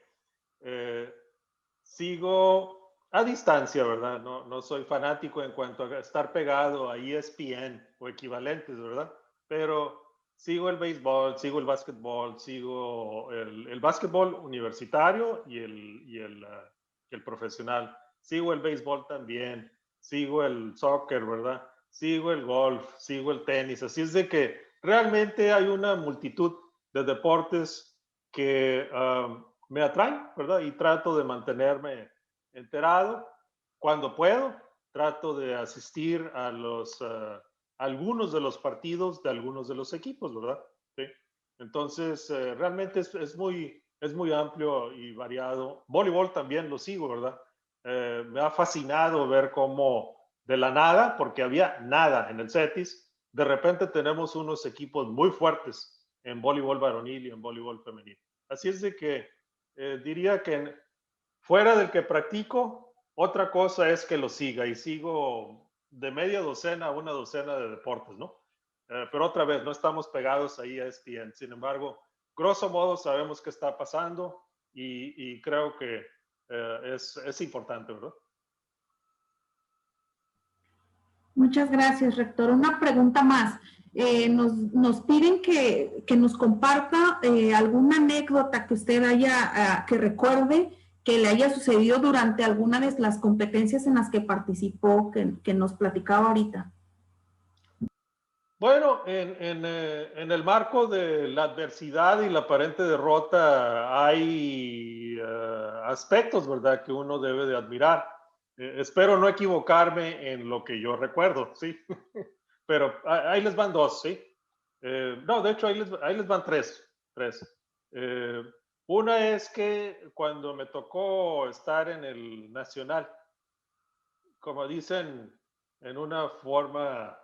sigo a distancia, ¿verdad? No soy fanático en cuanto a estar pegado a ESPN o equivalentes, ¿verdad? Pero sigo el béisbol, sigo el básquetbol, sigo el básquetbol universitario y el profesional. Sigo el béisbol también, sigo el soccer, ¿verdad? Sigo el golf, sigo el tenis. Así es de que realmente hay una multitud de deportes que me atraen, ¿verdad? Y trato de mantenerme enterado. Cuando puedo, trato de asistir a algunos de los partidos de algunos de los equipos, ¿verdad? ¿Sí? Entonces, realmente es muy amplio y variado. Voleibol también lo sigo, ¿verdad? Me ha fascinado ver cómo de la nada, porque había nada en el CETIS, de repente tenemos unos equipos muy fuertes en voleibol varonil y en voleibol femenil. Así es de que diría que fuera del que practico, otra cosa es que lo siga y sigo de media docena a una docena de deportes, ¿no? Pero otra vez, no estamos pegados ahí a ESPN. Sin embargo, grosso modo sabemos qué está pasando y creo que es importante, ¿verdad? Muchas gracias, rector. Una pregunta más. Nos piden que nos comparta alguna anécdota que usted que recuerde que le haya sucedido durante alguna de las competencias en las que participó, que nos platicaba ahorita. Bueno, en el marco de la adversidad y la aparente derrota hay aspectos, ¿verdad?, que uno debe de admirar. Espero no equivocarme en lo que yo recuerdo, ¿sí? Pero ahí les van dos, ¿sí? No, de hecho, ahí les van tres. Una es que cuando me tocó estar en el Nacional, como dicen en una forma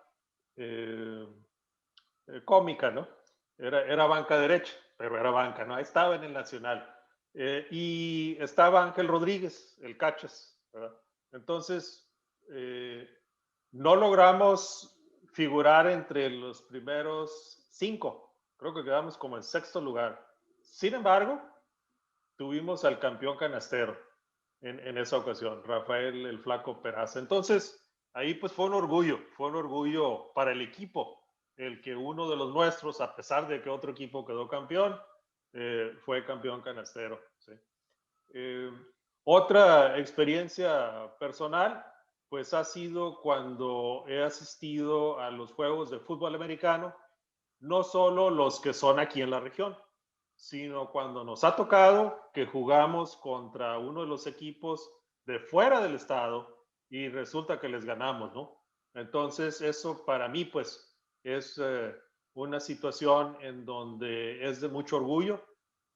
cómica, ¿no? Era banca derecha, pero era banca, ¿no? Ahí estaba en el Nacional. Y estaba Ángel Rodríguez, el Cachas, ¿verdad? Entonces, no logramos figurar entre los primeros 5. Creo que quedamos como en 6º lugar. Sin embargo, tuvimos al campeón canastero en esa ocasión, Rafael el Flaco Peraza. Entonces, ahí pues fue un orgullo para el equipo, el que uno de los nuestros, a pesar de que otro equipo quedó campeón, fue campeón canastero. ¿Sí? Otra experiencia personal, pues ha sido cuando he asistido a los juegos de fútbol americano, no solo los que son aquí en la región, sino cuando nos ha tocado que jugamos contra uno de los equipos de fuera del estado y resulta que les ganamos, ¿no? Entonces, eso para mí, pues, es una situación en donde es de mucho orgullo.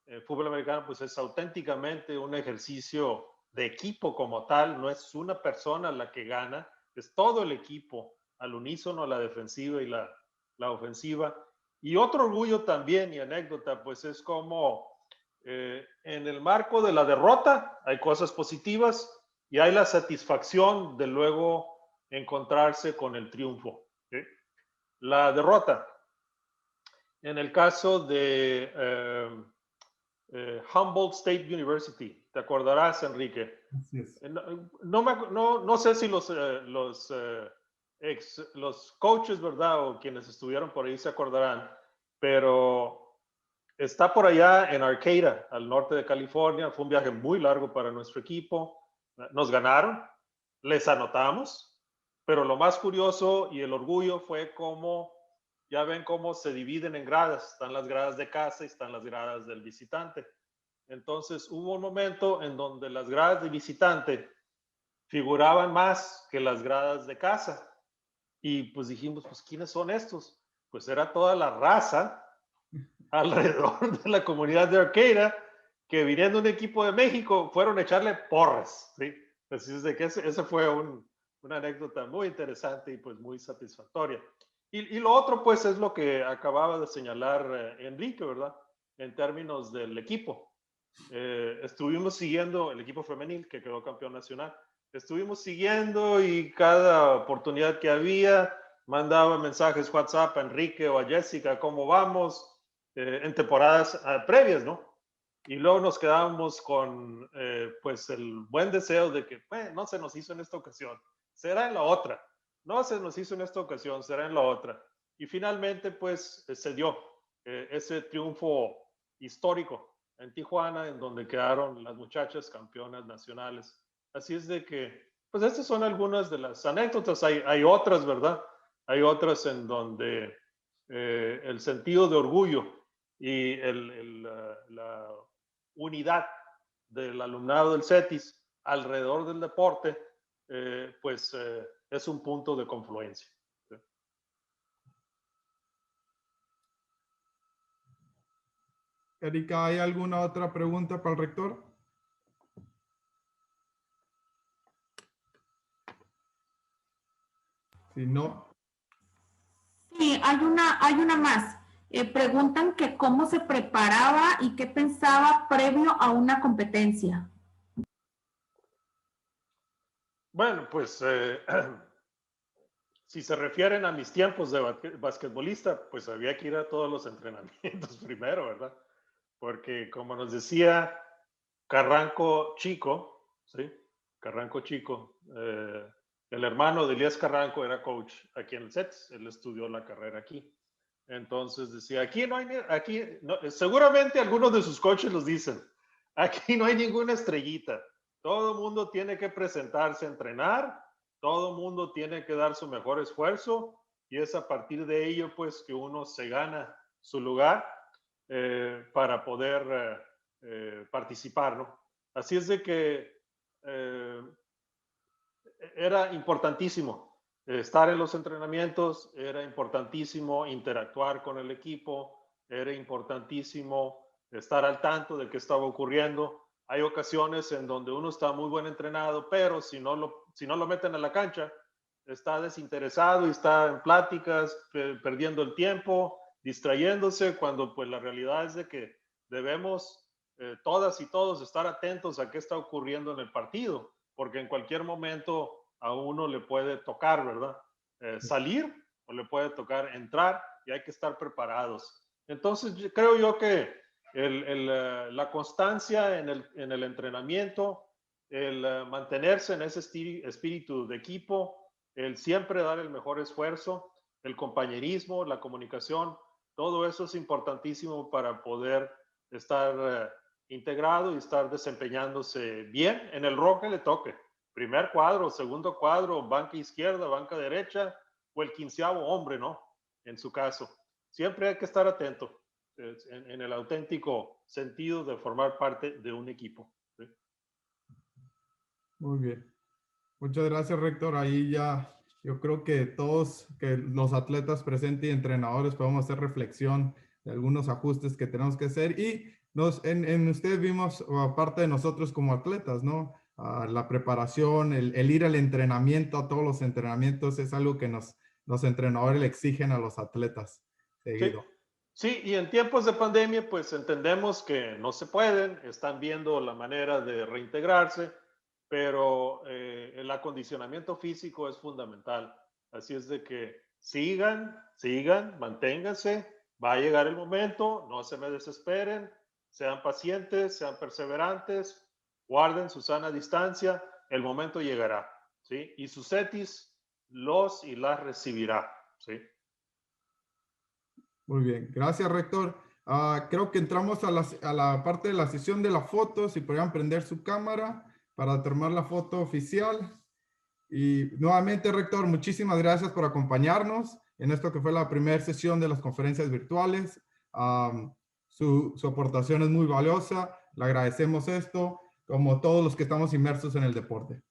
El fútbol americano, pues, es auténticamente un ejercicio de equipo como tal, no es una persona la que gana, es todo el equipo al unísono, la defensiva y la ofensiva. Y otro orgullo también y anécdota, pues es como en el marco de la derrota hay cosas positivas y hay la satisfacción de luego encontrarse con el triunfo. ¿Sí? La derrota. En el caso de Humboldt State University, ¿te acordarás, Enrique? Así es. No sé si los coaches, ¿verdad? O quienes estuvieron por ahí se acordarán, pero está por allá en Arcata, al norte de California. Fue un viaje muy largo para nuestro equipo. Nos ganaron, les anotamos, pero lo más curioso y el orgullo fue cómo, ya ven cómo se dividen en gradas. Están las gradas de casa y están las gradas del visitante. Entonces hubo un momento en donde las gradas de visitante figuraban más que las gradas de casa. Y pues dijimos, pues ¿quiénes son estos? Pues era toda la raza alrededor de la comunidad de Arcata que viniendo un equipo de México fueron a echarle porras, ¿sí? Así es de que ese fue una anécdota muy interesante y pues muy satisfactoria. Y lo otro pues es lo que acababa de señalar Enrique, ¿verdad? En términos del equipo. Estuvimos siguiendo el equipo femenil que quedó campeón nacional. Estuvimos siguiendo y cada oportunidad que había mandaba mensajes WhatsApp a Enrique o a Jessica, ¿cómo vamos? En temporadas previas, ¿no? Y luego nos quedábamos con pues el buen deseo de que no se nos hizo en esta ocasión, será en la otra. No se nos hizo en esta ocasión, será en la otra. Y finalmente pues se dio ese triunfo histórico en Tijuana, en donde quedaron las muchachas campeonas nacionales. Así es de que, pues estas son algunas de las anécdotas. Hay otras, ¿verdad? Hay otras en donde el sentido de orgullo y la unidad del alumnado del CETIS alrededor del deporte, pues es un punto de confluencia. Erika, ¿hay alguna otra pregunta para el rector? Si no. Sí, hay una más. Preguntan que cómo se preparaba y qué pensaba previo a una competencia. Bueno, pues si se refieren a mis tiempos de basquetbolista, pues había que ir a todos los entrenamientos primero, ¿verdad? porque como nos decía Carranco Chico, ¿sí? Carranco Chico, el hermano de Elías Carranco era coach aquí en el CETIS, él estudió la carrera aquí. Entonces decía, aquí no hay, seguramente algunos de sus coaches los dicen, aquí no hay ninguna estrellita, todo el mundo tiene que presentarse a entrenar, todo el mundo tiene que dar su mejor esfuerzo y es a partir de ello pues que uno se gana su lugar para poder participar, ¿no? Así es de que era importantísimo estar en los entrenamientos, era importantísimo interactuar con el equipo, era importantísimo estar al tanto de qué estaba ocurriendo. Hay ocasiones en donde uno está muy buen entrenado, pero si no lo meten a la cancha, está desinteresado y está en pláticas, perdiendo el tiempo, distrayéndose, cuando pues la realidad es de que debemos todas y todos estar atentos a qué está ocurriendo en el partido, porque en cualquier momento a uno le puede tocar, ¿verdad? Salir o le puede tocar entrar y hay que estar preparados. Entonces creo yo que la constancia en el entrenamiento, el mantenerse en ese espíritu de equipo, el siempre dar el mejor esfuerzo, el compañerismo, la comunicación, todo eso es importantísimo para poder estar integrado y estar desempeñándose bien en el rol que le toque. Primer cuadro, segundo cuadro, banca izquierda, banca derecha o el 15º hombre, ¿no? En su caso. Siempre hay que estar atento en el auténtico sentido de formar parte de un equipo. ¿Sí? Muy bien. Muchas gracias, Rector. Ahí ya yo creo que todos, que los atletas presentes y entrenadores podemos hacer reflexión de algunos ajustes que tenemos que hacer y en usted vimos parte de nosotros como atletas, ¿no? La preparación, el ir al entrenamiento, a todos los entrenamientos es algo que los entrenadores le exigen a los atletas seguido. Sí, y en tiempos de pandemia pues entendemos que no se pueden, están viendo la manera de reintegrarse, pero el acondicionamiento físico es fundamental. Así es de que sigan, manténganse, va a llegar el momento, no se me desesperen, sean pacientes, sean perseverantes, guarden su sana distancia, el momento llegará, ¿sí? Y su CETIS los y las recibirá, ¿sí? Muy bien, gracias, Rector. Creo que entramos a la parte de la sesión de la foto, si podrían prender su cámara para tomar la foto oficial. Y nuevamente, Rector, muchísimas gracias por acompañarnos en esto que fue la primera sesión de las conferencias virtuales. Su aportación es muy valiosa, le agradecemos esto, como todos los que estamos inmersos en el deporte.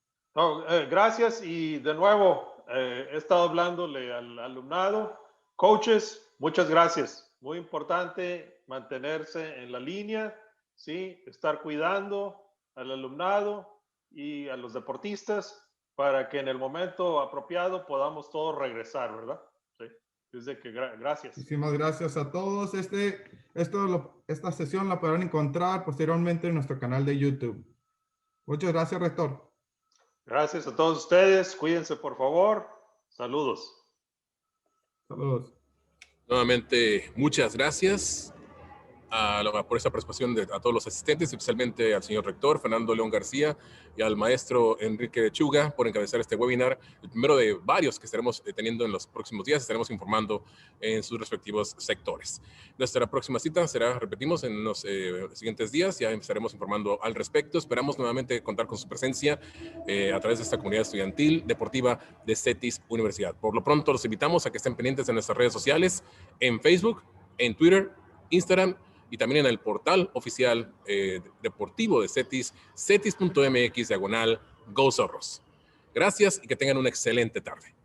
Gracias y de nuevo he estado hablándole al alumnado. Coaches, muchas gracias. Muy importante mantenerse en la línea, ¿sí? Estar cuidando al alumnado y a los deportistas para que en el momento apropiado podamos todos regresar, ¿verdad? Sí. Desde que gracias. Muchísimas gracias a todos. Esta sesión la podrán encontrar posteriormente en nuestro canal de YouTube. Muchas gracias, Rector. Gracias a todos ustedes. Cuídense, por favor. Saludos. Saludos. Nuevamente, muchas gracias por esta participación a todos los asistentes, especialmente al señor rector Fernando León García y al maestro Enrique Lechuga por encabezar este webinar, el primero de varios que estaremos teniendo en los próximos días. Estaremos informando en sus respectivos sectores. Nuestra próxima cita será, repetimos, en los siguientes días. Ya estaremos informando al respecto. Esperamos nuevamente contar con su presencia a través de esta comunidad estudiantil deportiva de CETIS Universidad. Por lo pronto, los invitamos a que estén pendientes de nuestras redes sociales, en Facebook, en Twitter, Instagram, y también en el portal oficial deportivo de CETIS, cetis.mx/GoZorros. Gracias y que tengan una excelente tarde.